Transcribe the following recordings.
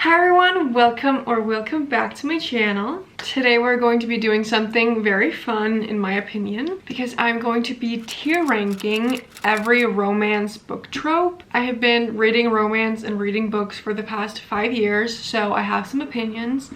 Hi everyone, welcome back to my channel. Today we're going to be doing something very fun in my opinion because I'm going to be tier ranking every romance book trope. I have been reading romance and reading books for the past 5 years, so I have some opinions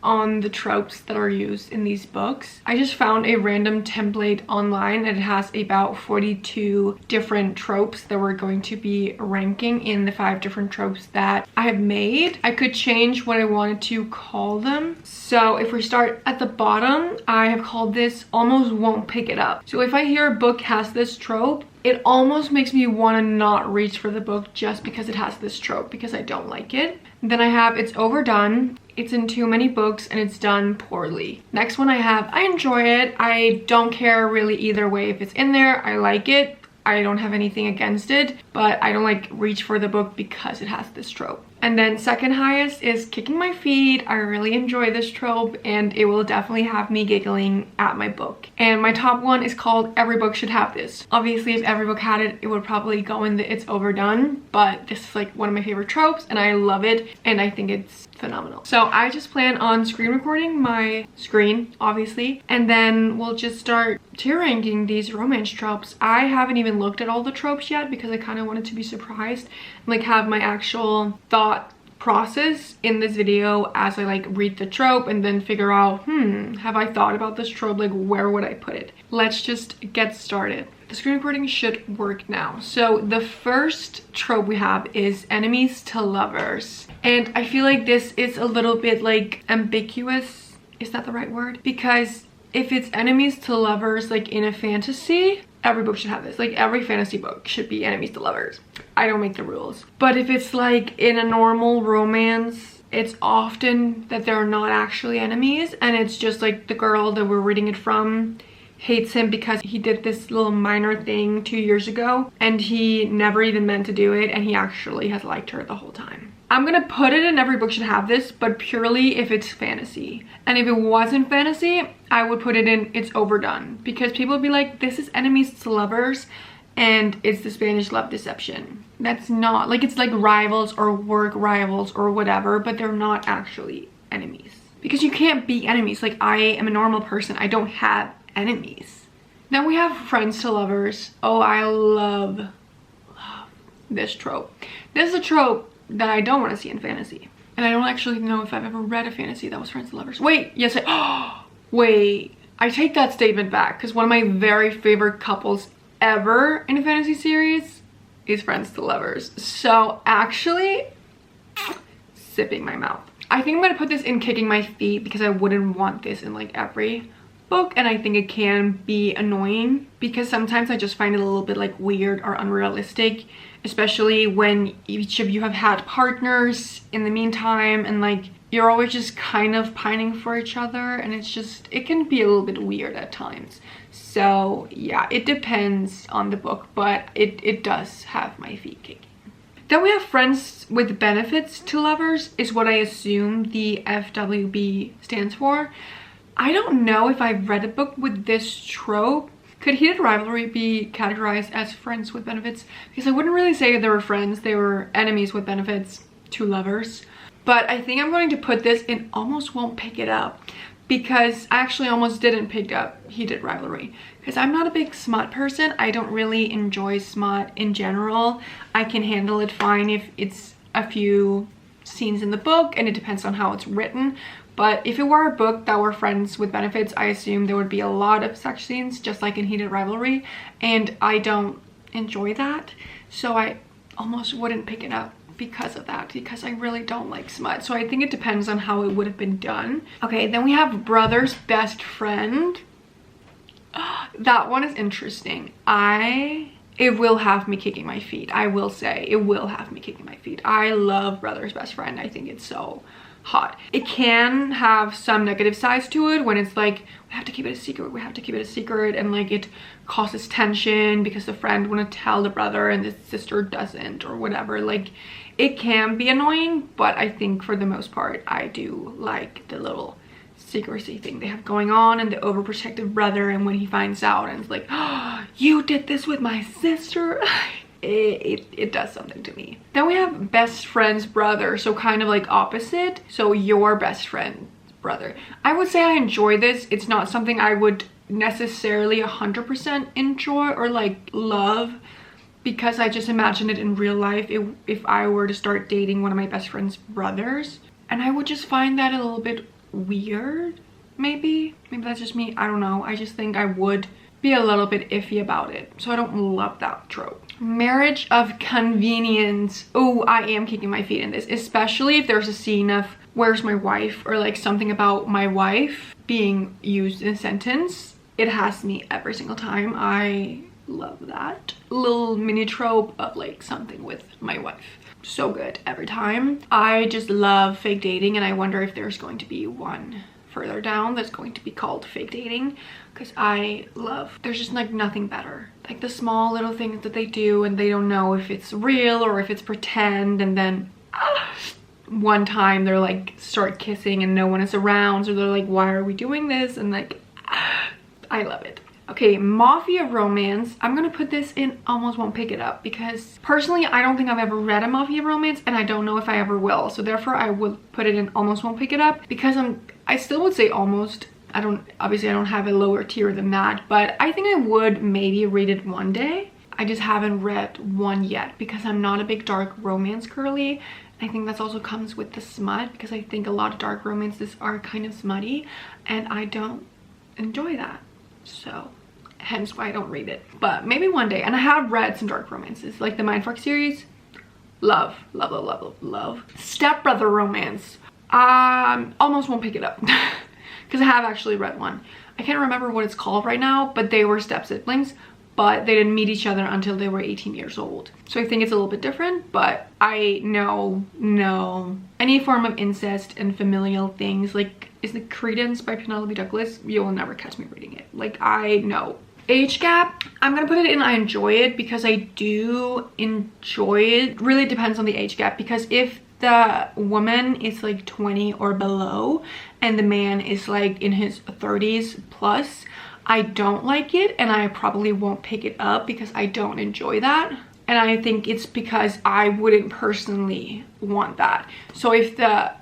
on the tropes that are used in these books. I just found a random template online and it has about 42 different tropes that we're going to be ranking in the 5 different tropes that I have made. I could change what I wanted to call them. So if we start at the bottom, I have called this almost won't pick it up. So if I hear a book has this trope, it almost makes me want to not reach for the book just because it has this trope, because I don't like it. Then I have it's overdone, it's in too many books, and it's done poorly. Next one I have I enjoy it, I don't care really either way if it's in there, I like it, I don't have anything against it, but I don't like reach for the book because it has this trope. And then second highest is kicking my feet. I really enjoy this trope and it will definitely have me giggling at my book. And my top one is called every book should have this. Obviously if every book had it, it would probably go in the it's overdone, but this is like one of my favorite tropes and I love it and I think it's phenomenal. So I just plan on screen recording my screen, obviously, and then we'll just start tier ranking these romance tropes. I haven't even looked at all the tropes yet because I kind of wanted to be surprised and like have my actual thought process in this video as I like read the trope and then figure out, have I thought about this trope? Like, where would I put it? Let's just get started. The screen recording should work now. So the first trope we have is enemies to lovers. And I feel like this is a little bit like ambiguous. Is that the right word? Because if it's enemies to lovers like in a fantasy, every book should have this. Like every fantasy book should be enemies to lovers. I don't make the rules. But if it's like in a normal romance, it's often that they're not actually enemies and it's just like the girl that we're reading it from hates him because he did this little minor thing 2 years ago and he never even meant to do it and he actually has liked her the whole time. I'm gonna put it in every book should have this, but purely if it's fantasy. And if it wasn't fantasy, I would put it in it's overdone because people would be like, this is enemies to lovers and it's the Spanish love deception. That's not, like, it's like rivals or work rivals or whatever, but they're not actually enemies. Because you can't be enemies. Like, I am a normal person. I don't have enemies. Then we have friends to lovers. Oh, I love this trope. This is a trope that I don't want to see in fantasy. And I don't actually know if I've ever read a fantasy that was friends to lovers. Wait, yes, wait. I take that statement back because one of my very favorite couples ever in a fantasy series is friends to lovers. So actually, sipping my mouth. I think I'm gonna put this in kicking my feet because I wouldn't want this in like every book, and I think it can be annoying because sometimes I just find it a little bit like weird or unrealistic, especially when each of you have had partners in the meantime and like you're always just kind of pining for each other, and it's just, it can be a little bit weird at times. So yeah, it depends on the book, but it does have my feet kicking. Then we have friends with benefits to lovers is what I assume the FWB stands for. I don't know if I've read a book with this trope. Could heated rivalry be categorized as friends with benefits? Because I wouldn't really say they were friends, they were enemies with benefits to lovers. But I think I'm going to put this in almost won't pick it up because I actually almost didn't pick up heated rivalry because I'm not a big smut person. I don't really enjoy smut in general. I can handle it fine if it's a few scenes in the book and it depends on how it's written. But if it were a book that were friends with benefits, I assume there would be a lot of sex scenes, just like in heated rivalry, and I don't enjoy that, so I almost wouldn't pick it up because of that, because I really don't like smut. So I think it depends on how it would have been done. Okay, then we have brother's best friend. That one is interesting. It will have me kicking my feet. I will say it will have me kicking my feet. I love brother's best friend. I think it's so hot. It can have some negative sides to it when it's like, we have to keep it a secret, we have to keep it a secret, and like it causes tension because the friend want to tell the brother and the sister doesn't or whatever. Like, it can be annoying, but I think for the most part I do like the little secrecy thing they have going on and the overprotective brother, and when he finds out and it's like, oh, you did this with my sister. it does something to me. Then we have best friend's brother, so kind of like opposite. So your best friend's brother. I would say I enjoy this. It's not something I would necessarily 100% enjoy or like love, because I just imagine it in real life if I were to start dating one of my best friend's brothers, and I would just find that a little bit weird. Maybe that's just me, I don't know. I just think I would be a little bit iffy about it, so I don't love that trope. Marriage of convenience. Oh, I am kicking my feet in this, especially if there's a scene of where's my wife, or like something about my wife being used in a sentence. It has me every single time. I love that little mini trope of like something with my wife. So good every time. I just love fake dating, and I wonder if there's going to be one further down that's going to be called fake dating, because there's just like nothing better, like the small little things that they do and they don't know if it's real or if it's pretend, and then one time they're like start kissing and no one is around, so they're like, why are we doing this? And like I love it. Okay, mafia romance. I'm gonna put this in almost won't pick it up, because personally I don't think I've ever read a mafia romance, and I don't know if I ever will, so therefore I will put it in almost won't pick it up, because I still would say almost. Obviously I don't have a lower tier than that, but I think I would maybe read it one day. I just haven't read one yet, because I'm not a big dark romance girly. I think that also comes with the smut, because I think a lot of dark romances are kind of smutty, and I don't enjoy that, so hence why I don't read it. But maybe one day. And I have read some dark romances, like the Mindfuck series. Love. Stepbrother romance. Almost won't pick it up because I have actually read one. I can't remember what it's called right now, but they were step siblings, but they didn't meet each other until they were 18 years old. So I think it's a little bit different, but I know any form of incest and familial things, like, is the Credence by Penelope Douglas? You will never catch me reading it. Like, I know. Age gap, I'm gonna put it in I enjoy it, because I do enjoy it. Really depends on the age gap, because if the woman is like 20 or below and the man is like in his 30s plus, I don't like it, and I probably won't pick it up because I don't enjoy that. And I think it's because I wouldn't personally want that. So if the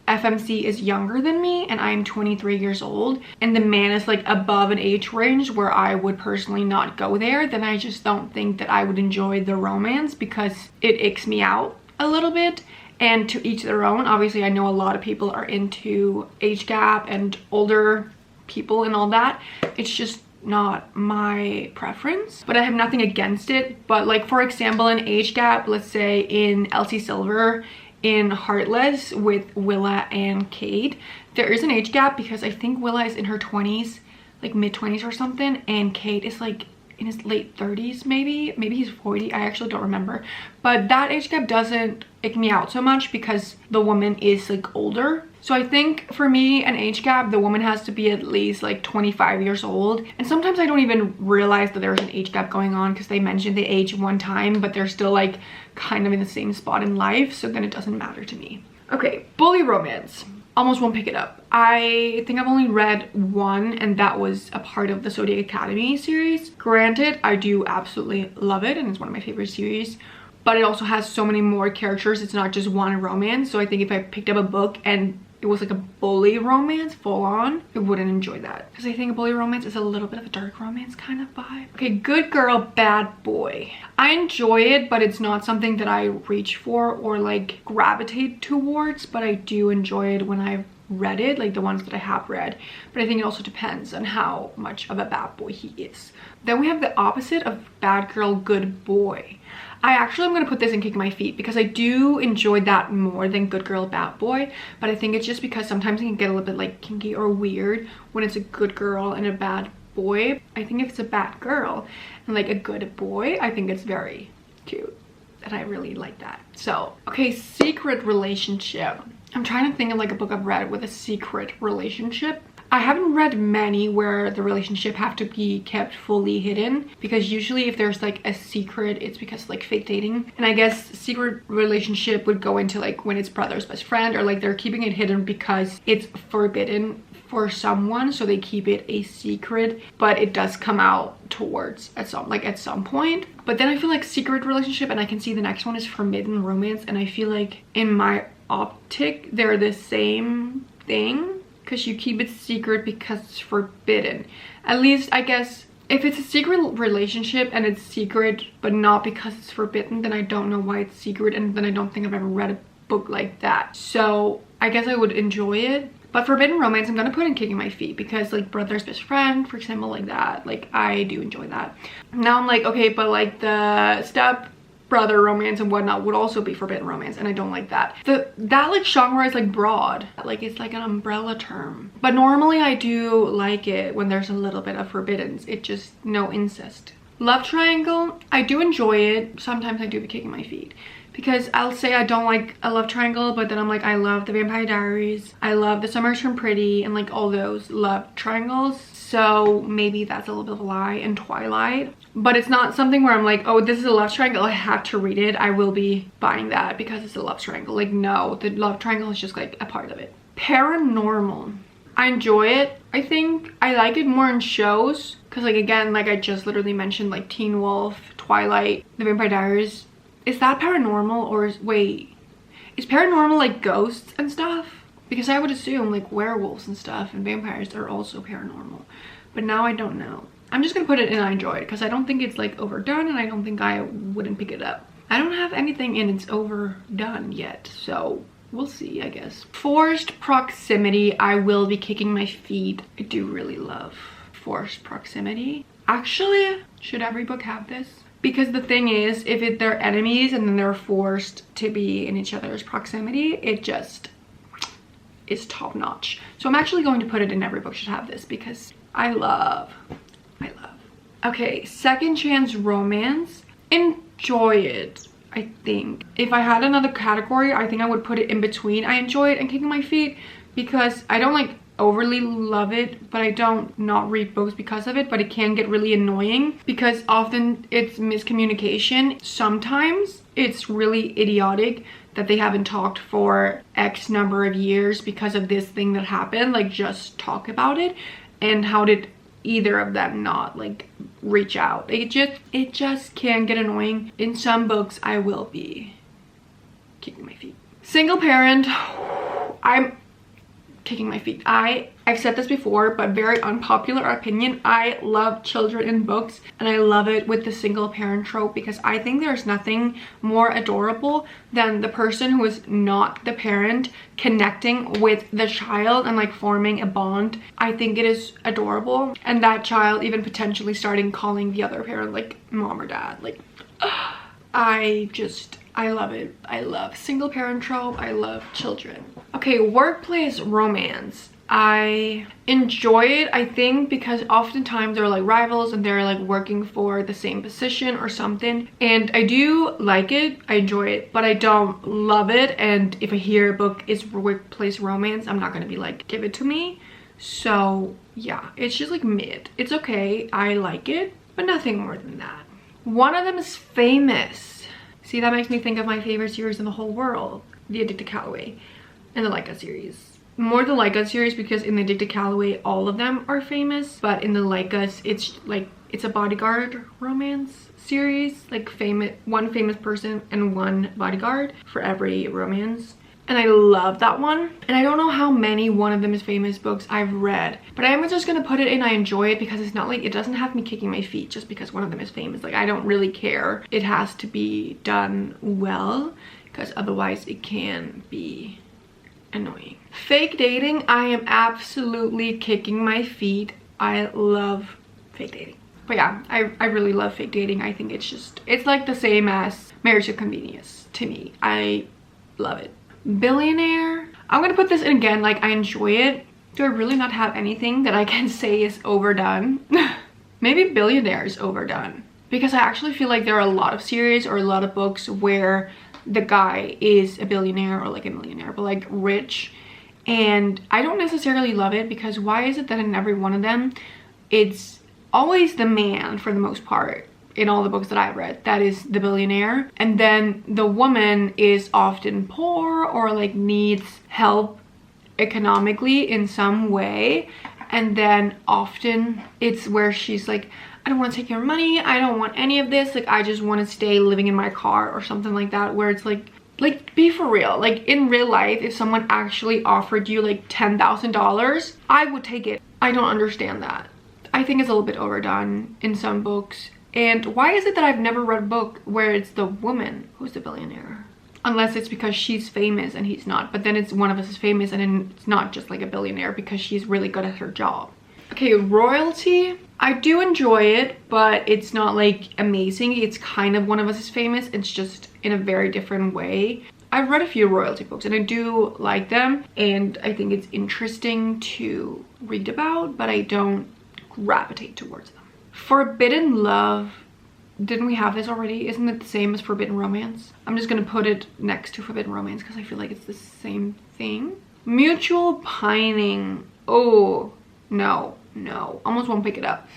FMC is younger than me and I'm 23 years old and the man is like above an age range where I would personally not go there, then I just don't think that I would enjoy the romance, because it icks me out a little bit. And to each their own. Obviously I know a lot of people are into age gap and older people and all that. It's just not my preference, but I have nothing against it. But like, for example, an age gap, let's say in Elsie Silver in Heartless with Willa and Kate, there is an age gap, because I think Willa is in her 20s, like mid-20s or something, and Kate is like in his late 30s, maybe he's 40, I actually don't remember. But that age gap doesn't ick me out so much, because the woman is like older. So I think for me, an age gap, the woman has to be at least like 25 years old. And sometimes I don't even realize that there's an age gap going on, because they mentioned the age one time, but they're still like kind of in the same spot in life, so then it doesn't matter to me. Okay, bully romance. Almost won't pick it up. I think I've only read one, and that was a part of the Zodiac Academy series. Granted, I do absolutely love it, and it's one of my favorite series, but it also has so many more characters. It's not just one romance. So I think if I picked up a book and it was like a bully romance full on, I wouldn't enjoy that, because I think a bully romance is a little bit of a dark romance kind of vibe. Okay, good girl, bad boy. I enjoy it, but it's not something that I reach for or like gravitate towards, but I do enjoy it when I've read it, like the ones that I have read. But I think it also depends on how much of a bad boy he is. Then we have the opposite of bad girl, good boy. I actually am going to put this in kick my feet, because I do enjoy that more than good girl, bad boy. But I think it's just because sometimes it can get a little bit like kinky or weird when it's a good girl and a bad boy. I think if it's a bad girl and like a good boy, I think it's very cute, and I really like that. So, okay, secret relationship. I'm trying to think of like a book I've read with a secret relationship. I haven't read many where the relationship have to be kept fully hidden, because usually if there's like a secret, it's because like fake dating. And I guess secret relationship would go into like when it's brother's best friend, or like they're keeping it hidden because it's forbidden for someone, so they keep it a secret, but it does come out towards at some point. But then I feel like secret relationship, and I can see the next one is forbidden romance, and I feel like in my optic they're the same thing, because you keep it secret because it's forbidden. At least I guess if it's a secret relationship and it's secret but not because it's forbidden, then I don't know why it's secret, and then I don't think I've ever read a book like that. So I guess I would enjoy it. But forbidden romance, I'm gonna put in kicking my feet, because like brother's best friend, for example, like that, like I do enjoy that. Now I'm like, okay, but like the step brother romance and whatnot would also be forbidden romance, and I don't like that. That like genre is like broad, like it's like an umbrella term. But normally I do like it when there's a little bit of forbiddens. It just no incest. Love triangle, I do enjoy it. Sometimes I do be kicking my feet, because I'll say I don't like a love triangle, but then I'm like, I love the Vampire Diaries, I love The Summer Turned Pretty, and like all those love triangles. So maybe that's a little bit of a lie. And Twilight, but it's not something where I'm like, oh, this is a love triangle, I have to read it. I will be buying that because it's a love triangle. Like, no, the love triangle is just like a part of it. Paranormal, I enjoy it. I think I like it more in shows, because like again, like I just literally mentioned, like Teen Wolf, Twilight, The Vampire Diaries. Is that paranormal, or is paranormal like ghosts and stuff? Because I would assume like werewolves and stuff and vampires are also paranormal, but now I don't know. I'm just gonna put it in I enjoy it, because I don't think it's like overdone, and I don't think I wouldn't pick it up. I don't have anything in it's overdone yet, so we'll see, I guess. Forced proximity, I will be kicking my feet. I do really love forced proximity. Actually, should every book have this? Because the thing is, if they're enemies and then they're forced to be in each other's proximity, it just is top notch. So I'm actually going to put it in every book should have this, because I love. Okay, second chance romance, enjoy it. I think if I had another category, I think I would put it in between I enjoy it and kicking my feet, because I don't like overly love it, but I don't not read books because of it. But it can get really annoying, because often it's miscommunication. Sometimes it's really idiotic that they haven't talked for X number of years because of this thing that happened. Like, just talk about it. And how did either of them not like reach out? It just can get annoying. In some books I will be kicking my feet. Single parent, I'm kicking my feet. I've said this before, but very unpopular opinion, I love children in books, and I love it with the single parent trope, because I think there's nothing more adorable than the person who is not the parent connecting with the child and like forming a bond. I think it is adorable, and that child even potentially starting calling the other parent like mom or dad. Like, I love it. I love single parent trope. I love children. Okay, workplace romance. I enjoy it, I think, because oftentimes they're like rivals and they're like working for the same position or something. And I do like it. I enjoy it, but I don't love it. And if I hear a book is workplace romance, I'm not gonna be like, give it to me. So yeah, it's just like mid. It's okay. I like it, but nothing more than that. One of them is famous. See, that makes me think of my favorite series in the whole world, The Addicted Callaway, and the Leica series. More the Leica series, because in the Addicted Callaway all of them are famous, but in the Leicas it's a bodyguard romance series, like one famous person and one bodyguard for every romance. And I love that one. And I don't know how many One of Them is Famous books I've read, but I am just gonna put it in I enjoy it, because it's not like, it doesn't have me kicking my feet just because one of them is famous. Like, I don't really care. It has to be done well, because otherwise it can be annoying. Fake dating, I am absolutely kicking my feet. I love fake dating. But yeah, I really love fake dating. I think it's like the same as marriage to convenience to me. I love it. Billionaire, I'm gonna put this in again, like I enjoy it. Do I really not have anything that I can say is overdone? Maybe Billionaire is overdone, because I actually feel like there are a lot of series or a lot of books where the guy is a billionaire or like a millionaire, but like rich, and I don't necessarily love it, because why is it that in every one of them it's always the man, for the most part, in all the books that I've read, that is the billionaire, and then the woman is often poor or like needs help economically in some way, and then often it's where she's like, I don't want to take your money, I don't want any of this, like I just want to stay living in my car or something like that, where it's like be for real. Like in real life, if someone actually offered you like $10,000, I would take it. I don't understand that. I think it's a little bit overdone in some books. And why is it that I've never read a book where it's the woman who's the billionaire? Unless it's because she's famous and he's not, but then it's one of us is famous and then it's not just like a billionaire because she's really good at her job. Okay, royalty. I do enjoy it, but it's not like amazing. It's kind of One of Us is Famous. It's just in a very different way. I've read a few royalty books and I do like them, and I think it's interesting to read about, but I don't gravitate towards them. Forbidden Love. Didn't we have this already? Isn't it the same as Forbidden Romance? I'm just gonna put it next to Forbidden Romance because I feel like it's the same thing. Mutual Pining. Oh, no. Almost won't pick it up.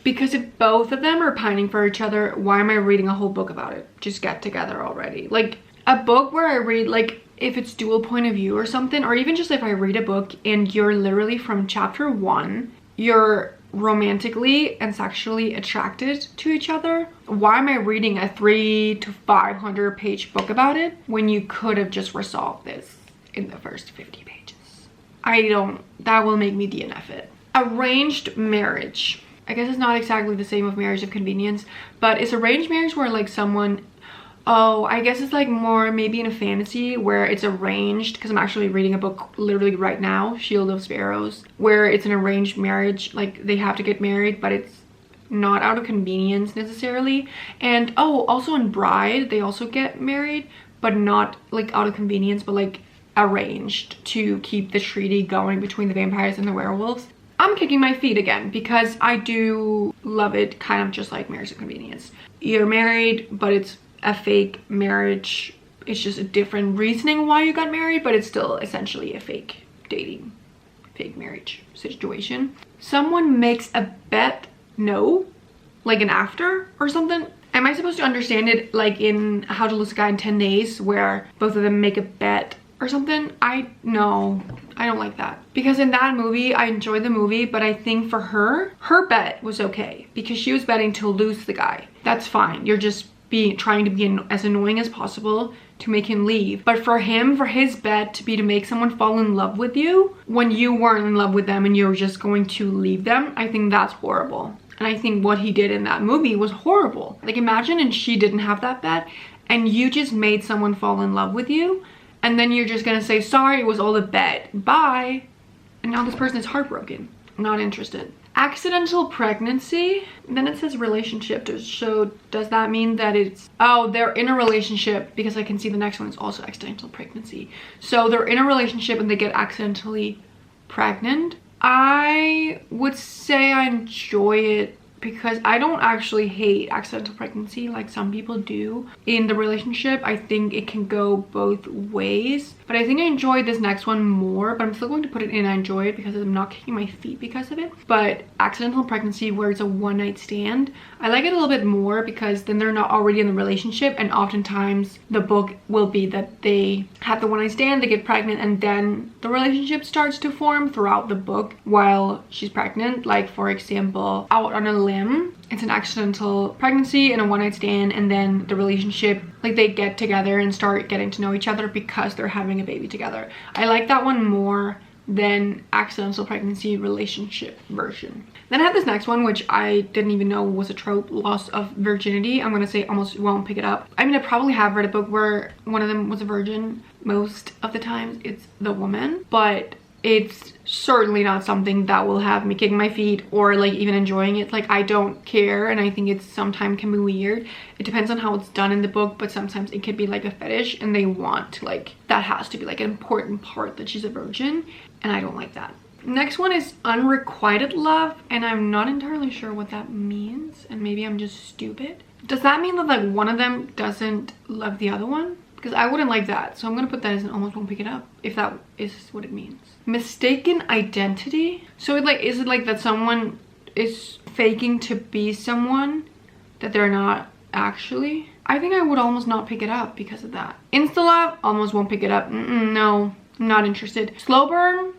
Because if both of them are pining for each other, why am I reading a whole book about it? Just get together already. Like a book where I read, like if it's dual point of view or something, or even just if I read a book and you're literally from chapter 1, you're romantically and sexually attracted to each other, why am I reading a 300 to 500 page book about it when you could have just resolved this in the first 50 pages? That will make me DNF it. Arranged marriage. I guess it's not exactly the same of marriage of convenience, but it's arranged marriage where like someone, oh, I guess it's like more maybe in a fantasy where it's arranged, because I'm actually reading a book literally right now, Shield of Sparrows, where it's an arranged marriage, like they have to get married, but it's not out of convenience necessarily. And oh, also in Bride, they also get married, but not like out of convenience, but like arranged to keep the treaty going between the vampires and the werewolves. I'm kicking my feet again because I do love it kind of just like marriage of convenience. You're married, but it's a fake marriage. It's just a different reasoning why you got married, but it's still essentially a fake dating, fake marriage situation. Someone makes a bet, no, like an after or something. Am I supposed to understand it like in How to Lose a Guy in 10 Days where both of them make a bet or something? No, I don't like that. Because in that movie, I enjoyed the movie, but I think for her bet was okay because she was betting to lose the guy. That's fine. You're just trying to be as annoying as possible to make him leave. But for him, for his bet to be to make someone fall in love with you when you weren't in love with them and you're just going to leave them, I think that's horrible. And I think what he did in that movie was horrible. Like imagine and she didn't have that bet and you just made someone fall in love with you, and then you're just gonna say, sorry, it was all a bet, bye. And now this person is heartbroken, not interested. Accidental pregnancy, then it says relationship. So does that mean that it's, oh, they're in a relationship, because I can see the next one is also accidental pregnancy. So they're in a relationship and they get accidentally pregnant. I would say I enjoy it because I don't actually hate accidental pregnancy like some people do in the relationship. I think it can go both ways, but I think I enjoyed this next one more, but I'm still going to put it in I enjoy it because I'm not kicking my feet because of it. But accidental pregnancy where it's a one-night stand, I like it a little bit more because then they're not already in the relationship, and oftentimes the book will be that they have the one-night stand, they get pregnant, and then the relationship starts to form throughout the book while she's pregnant. Like for example, Out on a Limb, it's an accidental pregnancy and a one-night stand, and then the relationship, like they get together and start getting to know each other because they're having a baby together. I like that one more than accidental pregnancy relationship version. Then I have this next one, which I didn't even know was a trope, loss of virginity. I'm gonna say almost won't pick it up. I mean, I probably have read a book where one of them was a virgin. Most of the times it's the woman, but it's certainly not something that will have me kicking my feet or like even enjoying it. Like I don't care, and I think it's sometimes can be weird. It depends on how it's done in the book, but sometimes it could be like a fetish and they want to, like, that has to be like an important part that she's a virgin, and I don't like that. Next one is unrequited love, and I'm not entirely sure what that means, and maybe I'm just stupid. Does that mean that like one of them doesn't love the other one? Because I wouldn't like that, so I'm gonna put that as an almost won't pick it up if that is what it means. Mistaken identity. So is it like that someone is faking to be someone that they're not actually? I think I would almost not pick it up because of that. Insta love, almost won't pick it up. No, Not interested. Slow burn,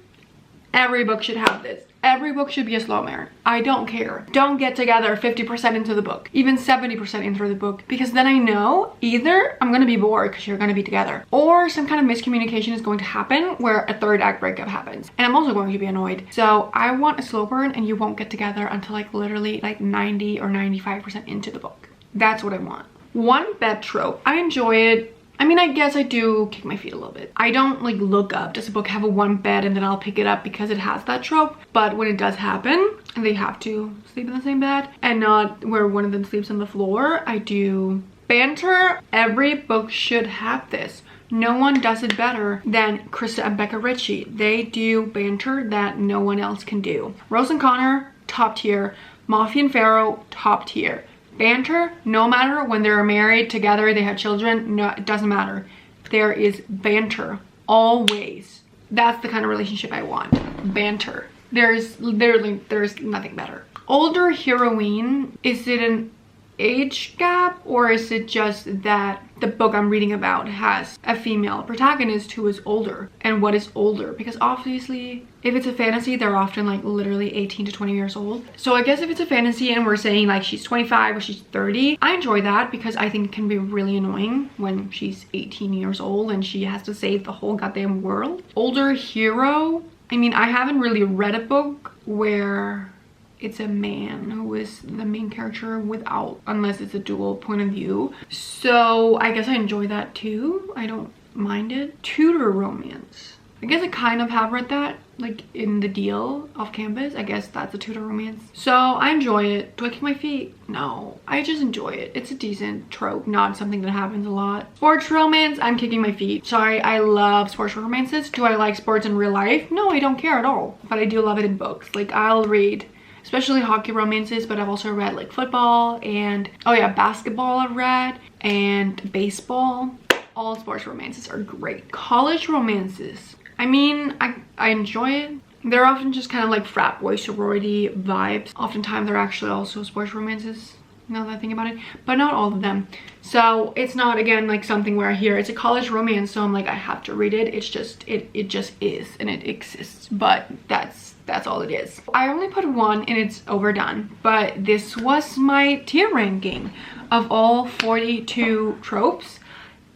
every book should have this. Every book should be a slow burn. I don't care. Don't get together 50% into the book, even 70% into the book, because then I know either I'm gonna be bored because you're gonna be together, or some kind of miscommunication is going to happen where a third act breakup happens, and I'm also going to be annoyed. So I want a slow burn, and you won't get together until like literally like 90 or 95% into the book. That's what I want. One bed trope. I enjoy it. I mean, I guess I do kick my feet a little bit. I don't like look up, does a book have a one bed and then I'll pick it up because it has that trope. But when it does happen and they have to sleep in the same bed and not where one of them sleeps on the floor, I do. Banter, every book should have this. No one does it better than Krista and Becca Ritchie. They do banter that no one else can do. Rose and Connor, top tier. Mafi and Pharaoh, top tier. Banter, no matter when they're married together, they have children, no, it doesn't matter. There is banter always. That's the kind of relationship I want. Banter. There's nothing better. Older heroine, is it an age gap, or is it just that the book I'm reading about has a female protagonist who is older? And what is older? Because obviously if it's a fantasy, they're often like literally 18 to 20 years old. So I guess if it's a fantasy and we're saying like she's 25 or she's 30, I enjoy that because I think it can be really annoying when she's 18 years old and she has to save the whole goddamn world. Older hero, I mean, I haven't really read a book where it's a man who is the main character without, unless it's a dual point of view. So I guess I enjoy that too. I don't mind it. Tutor romance. I guess I kind of have read that, like in The Deal off campus. I guess that's a tutor romance. So I enjoy it. Do I kick my feet? No, I just enjoy it. It's a decent trope, not something that happens a lot. Sports romance, I'm kicking my feet. Sorry, I love sports romances. Do I like sports in real life? No, I don't care at all. But I do love it in books. Like I'll read, especially hockey romances, but I've also read like football and, oh yeah, basketball I've read, and baseball. All sports romances are great. College romances, I mean, I enjoy it. They're often just kind of like frat boy sorority vibes. Oftentimes they're actually also sports romances, now that I think about it, but not all of them. So it's not, again, like something where I hear it's a college romance, so I'm like, I have to read it. It's just, it just is, and it exists, but that's all it is. I only put one and it's overdone, but this was my tier ranking of all 42 tropes,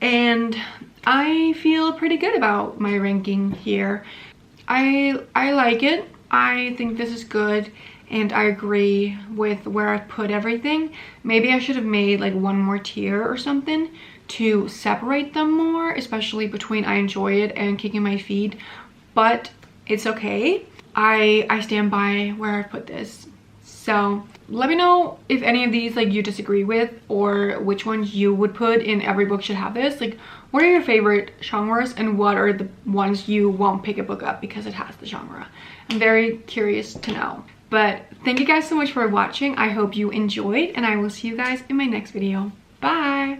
and I feel pretty good about my ranking here. I like it. I think this is good, and I agree with where I put everything. Maybe I should have made like one more tier or something to separate them more, especially between I enjoy it and kicking my feet, but it's okay. I stand by where I put this. So let me know if any of these like you disagree with, or which ones you would put in every book should have this. Like, what are your favorite genres and what are the ones you won't pick a book up because it has the genre? I'm very curious to know. But thank you guys so much for watching. I hope you enjoyed, and I will see you guys in my next video. Bye!